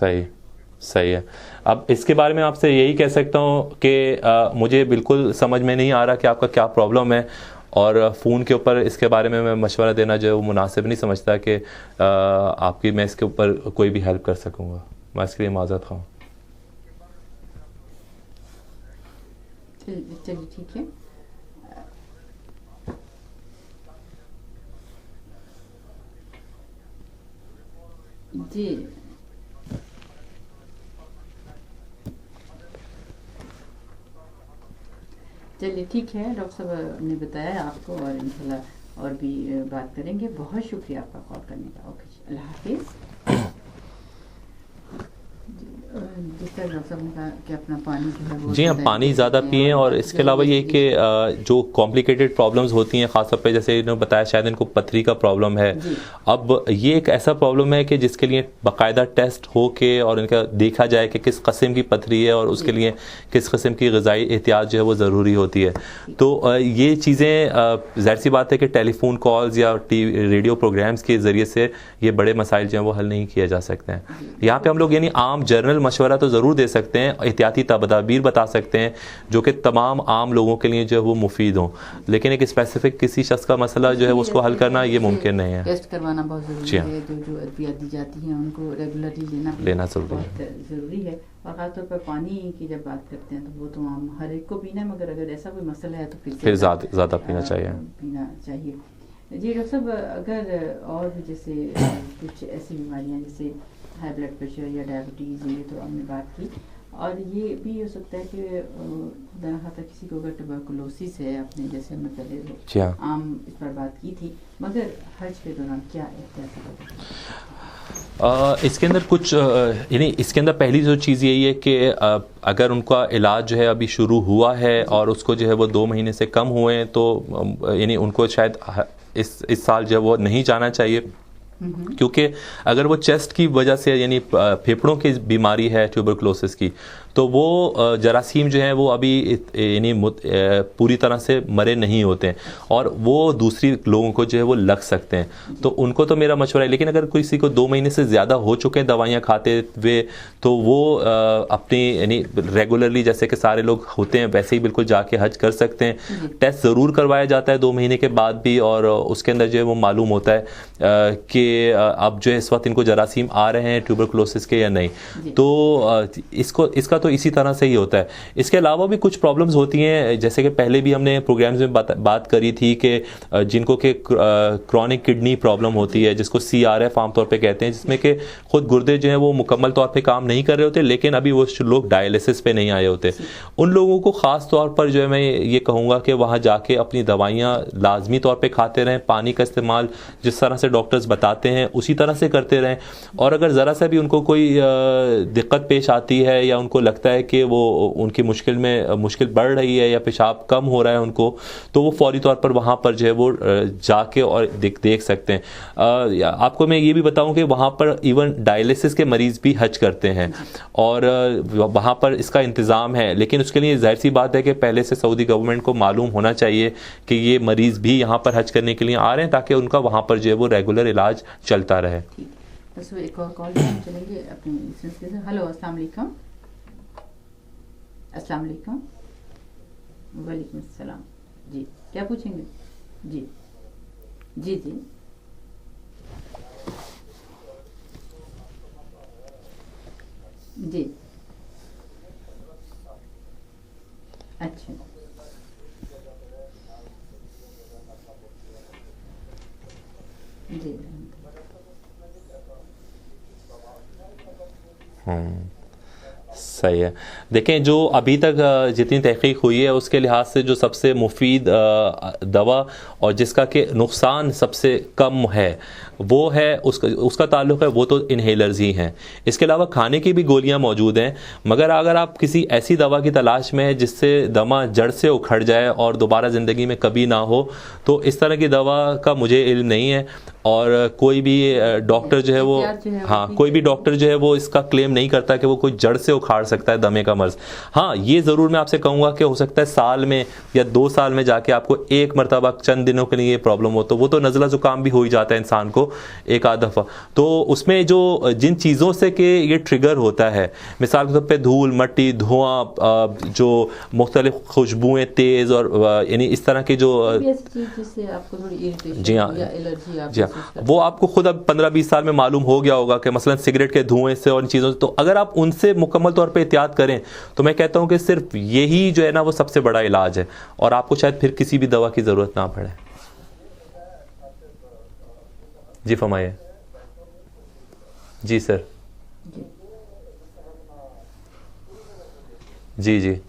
सही सही है। अब इसके बारे में आपसे यही कह सकता हूँ कि मुझे बिल्कुल समझ में नहीं आ रहा कि आपका क्या प्रॉब्लम है, और फ़ोन के ऊपर इसके बारे में मैं मशवरा देना जो है वो मुनासिब नहीं समझता कि आपकी मैं इसके ऊपर कोई भी हेल्प कर सकूँगा। मैं इसके लिए माज़रत खाऊँ। चलिए ठीक है। जी चलिए ठीक है, डॉक्टर साहब ने बताया आपको, और इंशाल्लाह और भी बात करेंगे। बहुत शुक्रिया आपका कॉल करने का। ओके जी, अल्लाह हाफिज़। जिस तरह डॉक्टर साहब ने कहा कि अपना पानी जो है वो जी हाँ, पानी ज़्यादा पिएँ, और इसके अलावा ये कि जो कॉम्प्लिकेटेड प्रॉब्लम्स होती हैं, ख़ासतौर पे जैसे इन्होंने बताया शायद इनको पथरी का प्रॉब्लम है। अब ये एक ऐसा प्रॉब्लम है कि जिसके लिए बाकायदा टेस्ट हो के और इनका देखा जाए कि किस कस्म की पथरी है और उसके लिए किस कस्म की ग़िज़ाई एहतियात जो है वो ज़रूरी होती है। तो ये चीज़ें ज़ाहिर सी बात है कि टेलीफोन कॉल्स या रेडियो प्रोग्राम्स के ज़रिए से ये बड़े मसाइल जो हैं वो हल नहीं किए जा सकते हैं। यहाँ पर हम लोग यानी आम जनरल मशवरा तो ज़रूर दे सकते हैं, एहतियाती तदाबीर बता सकते हैं जो कि तमाम आम लोगों के लिए जो है वो मुफीद हों, लेकिन एक स्पेसिफिक किसी शख्स का मसला जो है उसको हल करना ये मुमकिन नहीं है। टेस्ट करवाना बहुत ज़रूरी है। जो अद्वियात दी जाती हैं उनको रेगुलरली लेना ज़रूरी है। और ख़ासतौर पर पानी की जब बात करते हैं तो वो तो हम हर एक को पीना है, मगर अगर ऐसा कोई मसला है तो फिर ज़्यादा पीना चाहिए। जी डॉक्टर साहब, अगर और भी जैसे कुछ ऐसी बीमारियाँ जैसे हाई ब्लड प्रेशर या डायबिटीज़, ये तो हमने बात की, और ये भी हो सकता है कि खुदा न खास्ता किसी को अगर ट्यूबरकुलोसिस है, आपने जैसे हमने पहले आम इस पर बात की थी, मगर हज के दौरान क्या एहतियात? इसके अंदर कुछ यानी इसके अंदर पहली जो चीज़ यही है कि अगर उनका इलाज जो है अभी शुरू हुआ है और उसको जो है वो 2 महीने से कम हुए हैं, तो यानी उनको शायद इस साल जो है वो नहीं जाना चाहिए, क्योंकि अगर वो चेस्ट की वजह से यानी फेफड़ों की बीमारी है ट्यूबरकुलोसिस की, तो वो जरासीम जो है वो अभी यानी पूरी तरह से मरे नहीं होते हैं और वो दूसरी लोगों को जो है वो लग सकते हैं। तो उनको तो मेरा मशवरा है, लेकिन अगर किसी को 2 महीने से ज़्यादा हो चुके हैं दवाइयाँ खाते हुए, तो वो अपनी यानी रेगुलरली जैसे कि सारे लोग होते हैं वैसे ही बिल्कुल जाके हज कर सकते हैं। टेस्ट ज़रूर करवाया जाता है 2 महीने के बाद भी, और उसके अंदर जो है वो मालूम होता है कि अब जो है इस वक्त इनको जरासीम आ रहे हैं ट्यूबरकुलोसिस के या नहीं। तो इसका तो इसी तरह से ही होता है। इसके अलावा भी कुछ प्रॉब्लम्स होती हैं, जैसे कि पहले भी हमने प्रोग्राम्स में बात करी थी कि जिनको के क्रॉनिक किडनी प्रॉब्लम होती है, जिसको CRF आमतौर पे कहते हैं, जिसमें कि खुद गुर्दे जो हैं वो मुकम्मल तौर पे काम नहीं कर रहे होते, लेकिन अभी वो लोग डायलिसिस पे नहीं आए होते। उन लोगों को ख़ास तौर पर जो है मैं ये कहूँगा कि वहाँ जाके अपनी दवाइयाँ लाजमी तौर पर खाते रहें, पानी का इस्तेमाल जिस तरह से डॉक्टर्स बताते हैं उसी तरह से करते रहें, और अगर ज़रा सा भी उनको कोई दिक्कत पेश आती है या उनको लगता है कि वो उनकी मुश्किल बढ़ रही है या पेशाब कम हो रहा है उनको, तो वो फौरी तौर पर वहाँ पर जो है वो जाके और देख सकते हैं। आपको मैं ये भी बताऊं कि वहाँ पर इवन डायलिसिस के मरीज़ भी हज करते हैं और वहाँ पर इसका इंतज़ाम है, लेकिन उसके लिए जाहिर सी बात है कि पहले से सऊदी गवर्नमेंट को मालूम होना चाहिए कि ये मरीज़ भी यहाँ पर हज करने के लिए आ रहे हैं, ताकि उनका वहाँ पर जो है वो रेगुलर इलाज चलता रहे। तो एक और कॉल चलेंगे अपने। हेलो, अस्सलाम वालेकुम। अस्सलाम वालेकुम। वालेकुम अस्सलाम। जी, क्या पूछेंगे? जी जी जी जी, अच्छा जी, सही है। देखें, जो अभी तक जितनी तहकीक हुई है उसके लिहाज से जो सबसे मुफीद दवा और जिसका कि नुकसान सबसे कम है वो है उसका ताल्लुक़ है वो तो इन्हेलर्स ही हैं। इसके अलावा खाने की भी गोलियां मौजूद हैं, मगर अगर आप किसी ऐसी दवा की तलाश में है जिससे दमा जड़ से उखड़ जाए और दोबारा ज़िंदगी में कभी ना हो, तो इस तरह की दवा का मुझे इल्म नहीं है। और कोई भी डॉक्टर जो है वो कोई भी डॉक्टर जो है वो इसका क्लेम नहीं करता कि वो कोई जड़ से उखाड़ सकता है दमे का मर्ज। हाँ, ये ज़रूर मैं आपसे कहूँगा कि हो सकता है साल में या 2 साल में जाके आपको एक मरतबा चंद दिनों के लिए प्रॉब्लम हो, तो वो तो नज़ला ज़ुकाम भी हो ही जाता है इंसान को एक आध दफ़ा। तो उसमें जो जिन चीज़ों से कि ये ट्रिगर होता है, मिसाल के तौर पर धूल, मट्टी, धुआं, जो मुख्तलिफ खुशबुएँ तेज़ और यानी इस तरह की जो जी हाँ जी हाँ, वो आपको खुद अब 15-20 साल में मालूम हो गया होगा कि मसलन सिगरेट के धुएं से और इन चीज़ों से, तो अगर आप उनसे मुकम्मल तौर पे एहतियात करें तो मैं कहता हूं कि सिर्फ यही जो है ना वो सबसे बड़ा इलाज है, और आपको शायद फिर किसी भी दवा की ज़रूरत ना पड़े। जी फरमाइए। जी सर। जी जी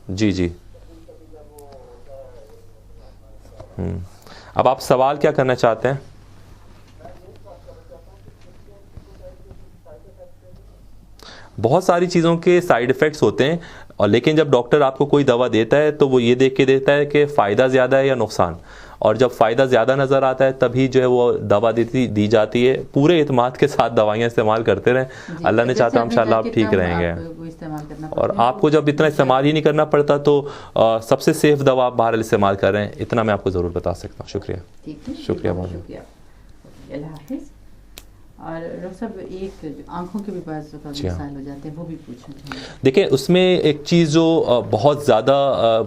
जी जी। अब आप सवाल क्या करना चाहते हैं? बहुत सारी चीज़ों के साइड इफ़ेक्ट्स होते हैं, और लेकिन जब डॉक्टर आपको कोई दवा देता है तो वो ये देख के देता है कि फ़ायदा ज़्यादा है या नुकसान, और जब फ़ायदा ज़्यादा नज़र आता है तभी जो है वो दवा दी जाती है। पूरे इत्माद के साथ दवाइयाँ इस्तेमाल करते रहें, अल्लाह ने चाहता इंशाअल्लाह आप ठीक रहेंगे। और आपको जब इतना इस्तेमाल ही नहीं करना पड़ता तो सबसे सेफ़ दवा आप बाहर इस्तेमाल कर रहे हैं, इतना मैं आपको ज़रूर बता सकता हूँ। शुक्रिया। शुक्रिया बहुत। और डॉक्टर साहब एक आंखों के भी पास मसाइल हो जाते हैं, वो भी पूछना चाहिए। देखिए, उसमें एक चीज़ जो बहुत ज़्यादा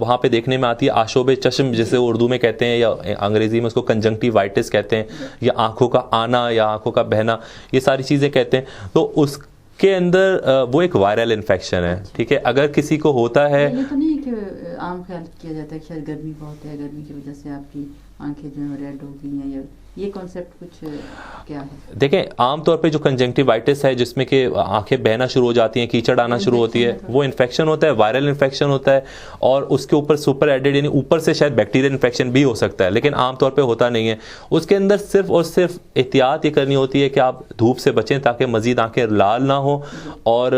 वहाँ पे देखने में आती है, आशोब चश्म जिसे उर्दू में कहते हैं, या अंग्रेज़ी में उसको कंजंक्टिवाइटिस कहते हैं, या आंखों का आना या आंखों का बहना, ये सारी चीज़ें कहते हैं। तो उसके अंदर वो एक वायरल इन्फेक्शन है, ठीक है। अगर किसी को होता है, ये तो नहीं कि आम ख्याल किया जाता है कि शायद गर्मी बहुत है, गर्मी की वजह से आपकी आंखें जो है रेड हो गई हैं, या ये कॉन्सेप्ट कुछ क्या है? देखें, आमतौर पे जो कंजंक्टिवाइटिस है जिसमें कि आंखें बहना शुरू हो जाती हैं, कीचड़ आना शुरू होती है, वो इन्फेक्शन होता है, वायरल इन्फेक्शन होता है, और उसके ऊपर सुपर एडेड यानी ऊपर से शायद बैक्टीरियल इन्फेक्शन भी हो सकता है, लेकिन आमतौर पे होता नहीं है। उसके अंदर सिर्फ और सिर्फ एहतियात ये करनी होती है कि आप धूप से बचें ताकि मज़ीद आंखें लाल ना हो, और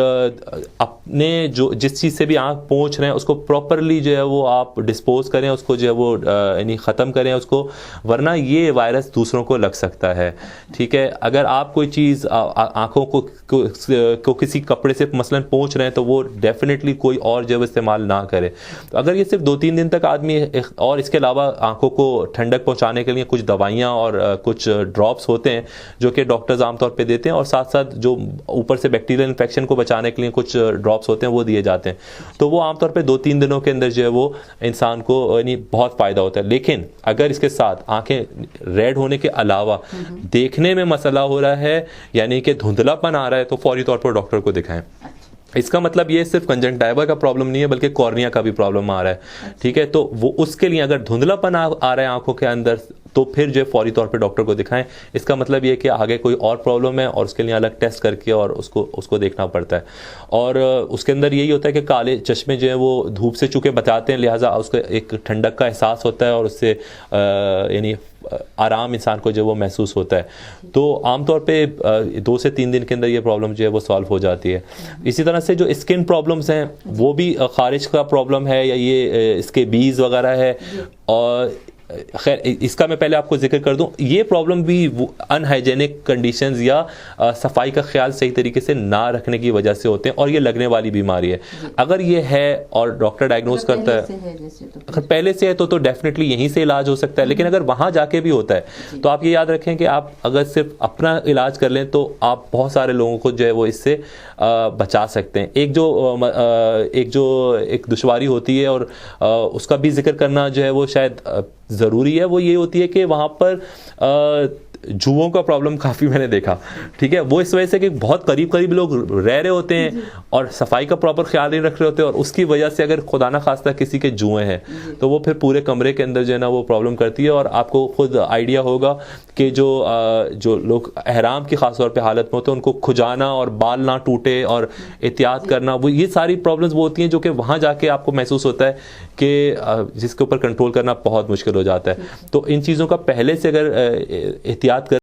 अपने जो जिस चीज़ से भी आंख पहुँच रहे हैं उसको प्रॉपरली जो है वो आप डिस्पोज करें, उसको जो है वो यानी ख़त्म करें उसको, वरना ये वायरस दूसरों को लग सकता है, ठीक है। अगर आप कोई चीज़ आंखों को किसी कपड़े से मसलन पोंछ रहे हैं तो वो डेफिनेटली कोई और जब इस्तेमाल ना करे। तो अगर ये सिर्फ 2-3 दिन तक आदमी, और इसके अलावा आंखों को ठंडक पहुंचाने के लिए कुछ दवाइयां और कुछ ड्रॉप्स होते हैं जो कि डॉक्टर्स आमतौर पे देते हैं, और साथ साथ जो ऊपर से बैक्टीरियल इन्फेक्शन को बचाने के लिए कुछ ड्रॉप्स होते हैं वो दिए जाते हैं, तो वो आमतौर पर 2-3 दिनों के अंदर जो है वो इंसान को यानी बहुत फ़ायदा होता है। लेकिन अगर इसके साथ आंखें रेड होने के अलावा देखने में मसला हो रहा है, यानी कि धुंधलापन आ रहा है, तो फौरी तौर पर डॉक्टर को दिखाएं। इसका मतलब ये सिर्फ कंजंक्टिवा का प्रॉब्लम नहीं है बल्कि कॉर्निया का भी प्रॉब्लम आ रहा है, ठीक है। तो वो उसके लिए अगर धुंधलापन आ रहा है आंखों के अंदर तो फिर जो है फौरी तौर पे डॉक्टर को दिखाएं। इसका मतलब ये कि आगे कोई और प्रॉब्लम है और उसके लिए अलग टेस्ट करके और उसको देखना पड़ता है। और उसके अंदर यही होता है कि काले चश्मे जो है वो धूप से चूँकि बचाते हैं, लिहाजा उसका एक ठंडक का एहसास होता है और उससे यानी आराम इंसान को जो वो महसूस होता है। तो आमतौर पे 2 से 3 दिन के अंदर ये प्रॉब्लम जो है वो सॉल्व हो जाती है। इसी तरह से जो स्किन प्रॉब्लम्स हैं वो भी खारिज का प्रॉब्लम है या ये इसके बीज वगैरह है, और खैर इसका मैं पहले आपको जिक्र कर दूं, ये प्रॉब्लम भी अनहाइजेनिक कंडीशंस या सफाई का ख्याल सही तरीके से ना रखने की वजह से होते हैं, और ये लगने वाली बीमारी है। अगर ये है और डॉक्टर डायग्नोज करता है, अगर पहले से है तो डेफिनेटली यहीं से इलाज हो सकता है। लेकिन अगर वहाँ जाके भी होता है तो आप ये याद रखें कि आप अगर सिर्फ अपना इलाज कर लें तो आप बहुत सारे लोगों को जो है वो इससे बचा सकते हैं। एक दुश्वारी होती है और उसका भी जिक्र करना जो है वो शायद ज़रूरी है, वो ये होती है कि वहाँ पर जुओं का प्रॉब्लम काफ़ी मैंने देखा, ठीक है। वो इस वजह से कि बहुत करीब करीब लोग रह रहे होते हैं और सफाई का प्रॉपर ख्याल नहीं रख रहे होते, और उसकी वजह से अगर खुदा ना खास्ता किसी के जुएं हैं तो वो फिर पूरे कमरे के अंदर जो है ना वो प्रॉब्लम करती है। और आपको खुद आइडिया होगा कि जो लोग एहराम की खास तौर पे हालत में होते हैं उनको खुजाना और बाल ना टूटे और एहतियात करना, वो ये सारी प्रॉब्लम्स वो होती हैं जो कि वहाँ जाके आपको महसूस होता है कि जिसके ऊपर कंट्रोल करना बहुत मुश्किल हो जाता है। तो इन चीज़ों का पहले से अगर एहतियात कर